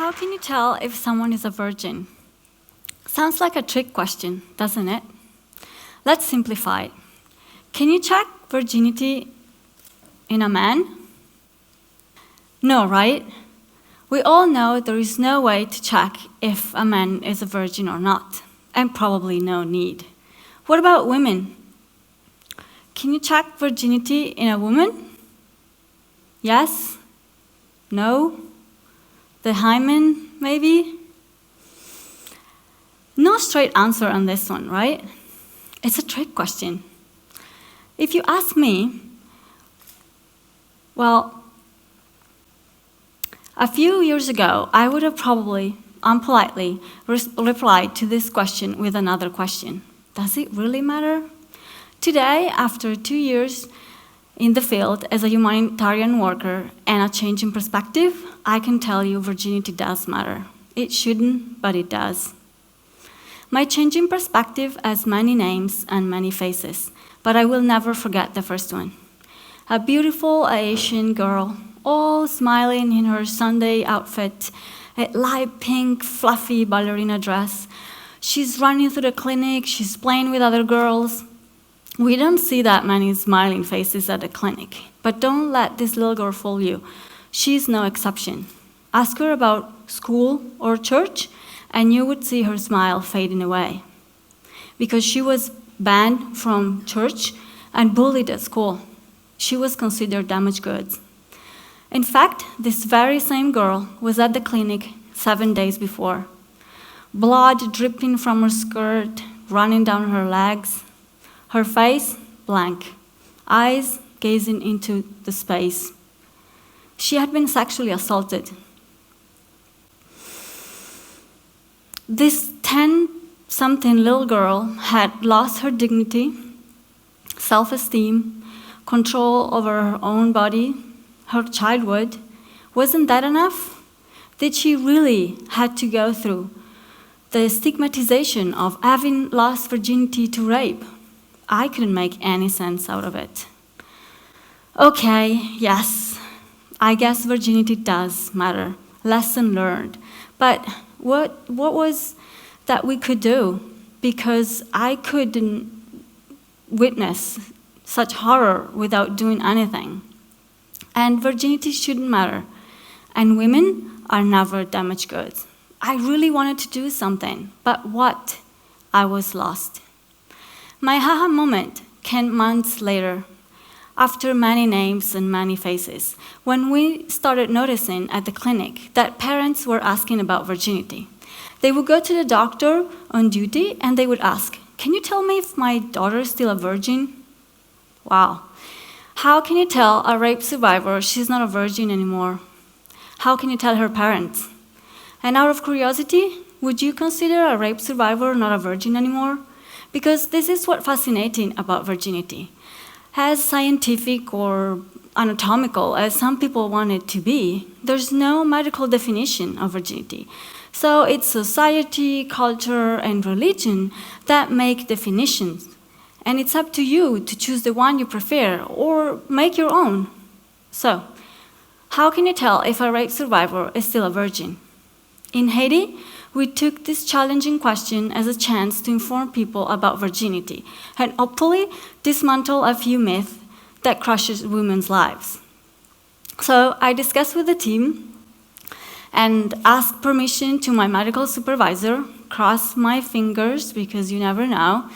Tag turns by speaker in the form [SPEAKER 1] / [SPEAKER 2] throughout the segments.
[SPEAKER 1] How can you tell if someone is a virgin? Sounds like a trick question, doesn't it? Let's simplify it. Can you check virginity in a man? No, right? We all know there is no way to check if a man is a virgin or not, and probably no need. What about women? Can you check virginity in a woman? Yes? No? The hymen, maybe? No straight answer on this one, right? It's a trick question. If you ask me, well, a few years ago, I would have probably unpolitely replied to this question with another question. Does it really matter? Today, after 2 years in the field as a humanitarian worker and a change in perspective, I can tell you virginity does matter. It shouldn't, but it does. My change in perspective has many names and many faces, but I will never forget the first one. A beautiful Asian girl, all smiling in her Sunday outfit, a light pink, fluffy ballerina dress. She's running through the clinic, she's playing with other girls. We don't see that many smiling faces at the clinic, but don't let this little girl fool you. She's no exception. Ask her about school or church, and you would see her smile fading away. Because she was banned from church and bullied at school. She was considered damaged goods. In fact, this very same girl was at the clinic 7 days before. Blood dripping from her skirt, running down her legs. Her face, blank. Eyes gazing into the space. She had been sexually assaulted. This 10-something little girl had lost her dignity, self-esteem, control over her own body, her childhood. Wasn't that enough? Did she really had to go through the stigmatization of having lost virginity to rape? I couldn't make any sense out of it. Okay, yes, I guess virginity does matter. Lesson learned. But what was that we could do? Because I couldn't witness such horror without doing anything. And virginity shouldn't matter. And women are never damaged goods. I really wanted to do something, but what? I was lost. My haha moment came months later, after many names and many faces, when we started noticing at the clinic that parents were asking about virginity. They would go to the doctor on duty and they would ask, "Can you tell me if my daughter is still a virgin?" Wow. How can you tell a rape survivor she's not a virgin anymore? How can you tell her parents? And out of curiosity, would you consider a rape survivor not a virgin anymore? Because this is what's fascinating about virginity. As scientific or anatomical as some people want it to be, there's no medical definition of virginity. So it's society, culture, and religion that make definitions. And it's up to you to choose the one you prefer or make your own. So, how can you tell if a rape survivor is still a virgin? In Haiti, we took this challenging question as a chance to inform people about virginity and hopefully dismantle a few myths that crushes women's lives. So I discussed with the team and asked permission to my medical supervisor, crossed my fingers because you never know,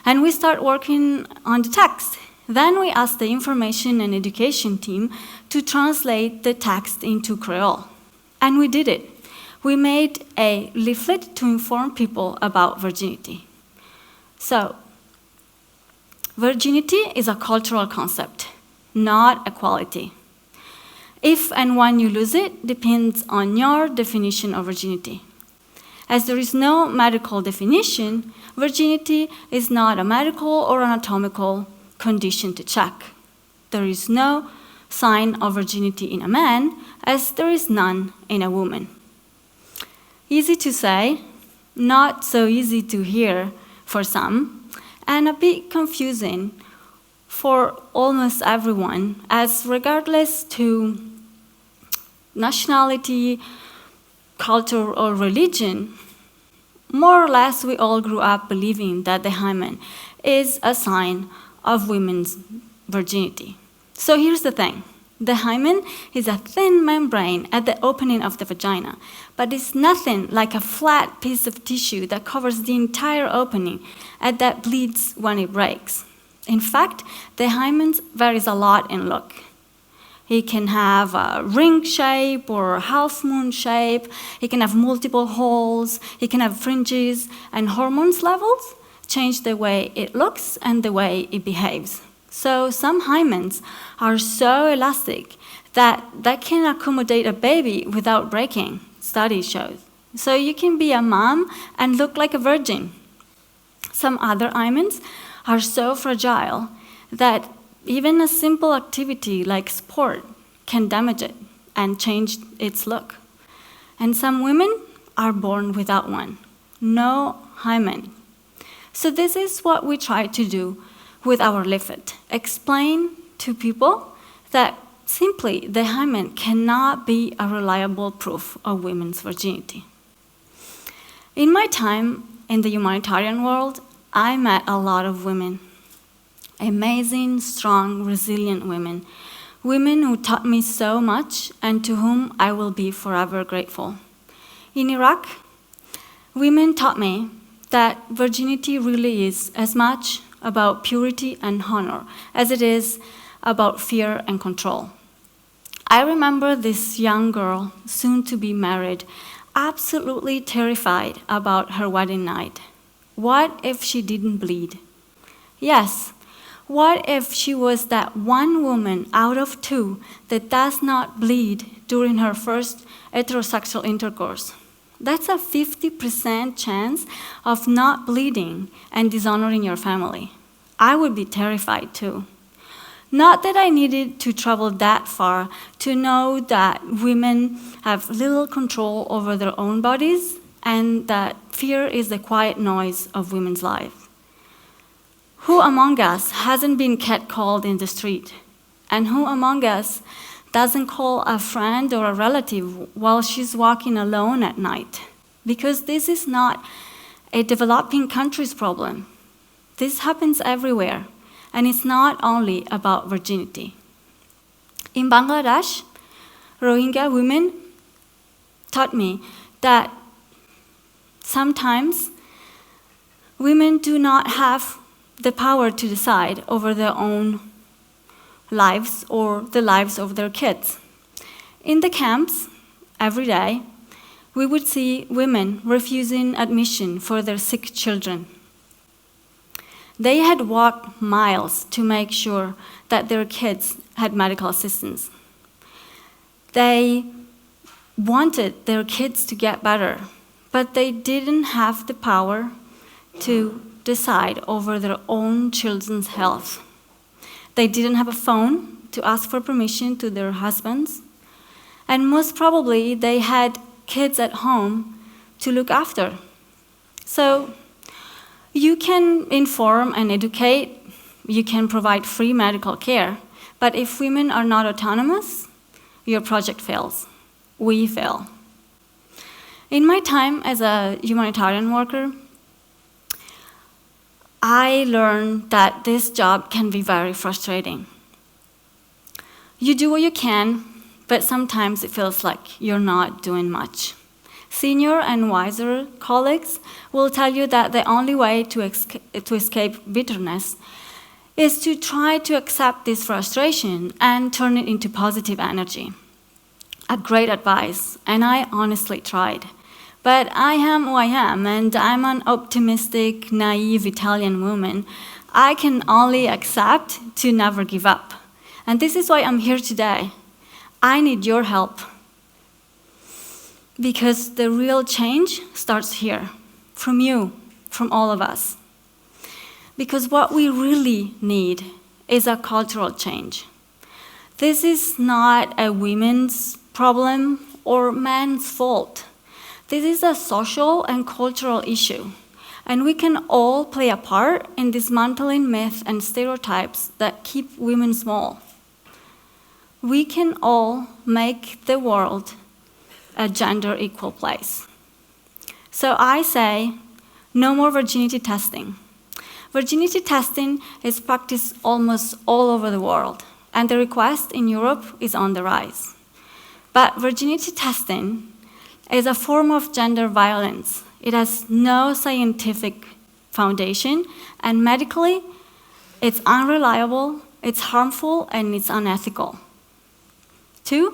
[SPEAKER 1] and we start working on the text. Then we asked the information and education team to translate the text into Creole. And we did it. We made a leaflet to inform people about virginity. So, virginity is a cultural concept, not a quality. If and when you lose it depends on your definition of virginity. As there is no medical definition, virginity is not a medical or anatomical condition to check. There is no sign of virginity in a man, as there is none in a woman. Easy to say, not so easy to hear for some, and a bit confusing for almost everyone, as regardless to nationality, culture or religion, more or less we all grew up believing that the hymen is a sign of women's virginity. So here's the thing. The hymen is a thin membrane at the opening of the vagina, but it's nothing like a flat piece of tissue that covers the entire opening and that bleeds when it breaks. In fact, the hymen varies a lot in look. It can have a ring shape or a half-moon shape. It can have multiple holes. It can have fringes, and hormones levels change the way it looks and the way it behaves. So some hymens are so elastic that can accommodate a baby without breaking, studies show. So you can be a mom and look like a virgin. Some other hymens are so fragile that even a simple activity like sport can damage it and change its look. And some women are born without one, no hymen. So this is what we try to do with our leaflet. Explain to people that simply the hymen cannot be a reliable proof of women's virginity. In my time in the humanitarian world, I met a lot of women. Amazing, strong, resilient women. Women who taught me so much and to whom I will be forever grateful. In Iraq, women taught me that virginity really is as much about purity and honor as it is about fear and control. I remember this young girl, soon to be married, absolutely terrified about her wedding night. What if she didn't bleed? Yes, what if she was that one woman out of two that does not bleed during her first heterosexual intercourse? That's a 50% chance of not bleeding and dishonoring your family. I would be terrified too. Not that I needed to travel that far to know that women have little control over their own bodies and that fear is the quiet noise of women's lives. Who among us hasn't been catcalled in the street? And who among us doesn't call a friend or a relative while she's walking alone at night? Because this is not a developing country's problem. This happens everywhere, and it's not only about virginity. In Bangladesh, Rohingya women taught me that sometimes women do not have the power to decide over their own lives or the lives of their kids. In the camps, every day, we would see women refusing admission for their sick children. They had walked miles to make sure that their kids had medical assistance. They wanted their kids to get better, but they didn't have the power to decide over their own children's health. They didn't have a phone to ask for permission to their husbands, and most probably they had kids at home to look after. So you can inform and educate, you can provide free medical care, but if women are not autonomous, your project fails. We fail. In my time as a humanitarian worker, I learned that this job can be very frustrating. You do what you can, but sometimes it feels like you're not doing much. Senior and wiser colleagues will tell you that the only way to escape bitterness is to try to accept this frustration and turn it into positive energy. A great advice, and I honestly tried. But I am who I am, and I'm an optimistic, naive Italian woman. I can only accept to never give up. And this is why I'm here today. I need your help. Because the real change starts here, from you, from all of us. Because what we really need is a cultural change. This is not a women's problem or man's fault. This is a social and cultural issue, and we can all play a part in dismantling myths and stereotypes that keep women small. We can all make the world a gender equal place. So I say, no more virginity testing. Virginity testing is practiced almost all over the world, and the request in Europe is on the rise. But virginity testing is a form of gender violence. It has no scientific foundation, and medically, it's unreliable, it's harmful, and it's unethical. 2,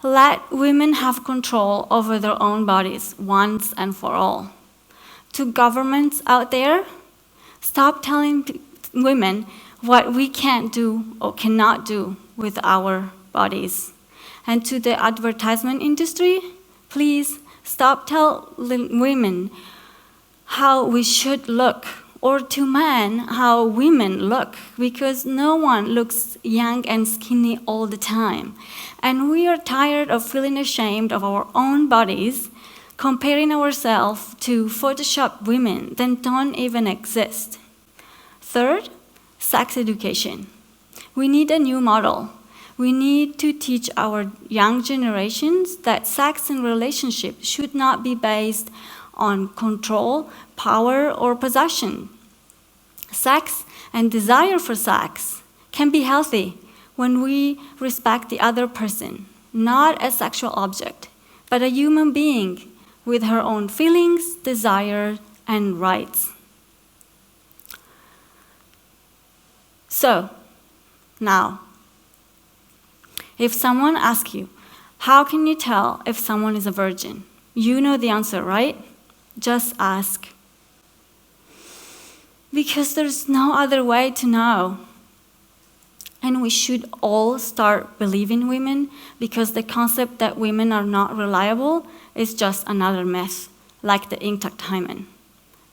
[SPEAKER 1] let women have control over their own bodies once and for all. To governments out there, stop telling women what we can't do or cannot do with our bodies. And to the advertisement industry, please stop telling women how we should look, or to men how women look, because no one looks young and skinny all the time. And we are tired of feeling ashamed of our own bodies, comparing ourselves to Photoshop women that don't even exist. 3rd, sex education. We need a new model. We need to teach our young generations that sex and relationships should not be based on control, power, or possession. Sex and desire for sex can be healthy when we respect the other person, not a sexual object, but a human being with her own feelings, desires, and rights. So, now, if someone asks you, how can you tell if someone is a virgin? You know the answer, right? Just ask. Because there's no other way to know. And we should all start believing women, because the concept that women are not reliable is just another myth, like the intact hymen.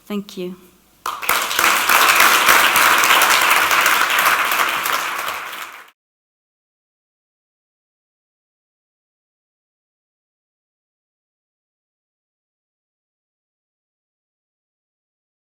[SPEAKER 1] Thank you.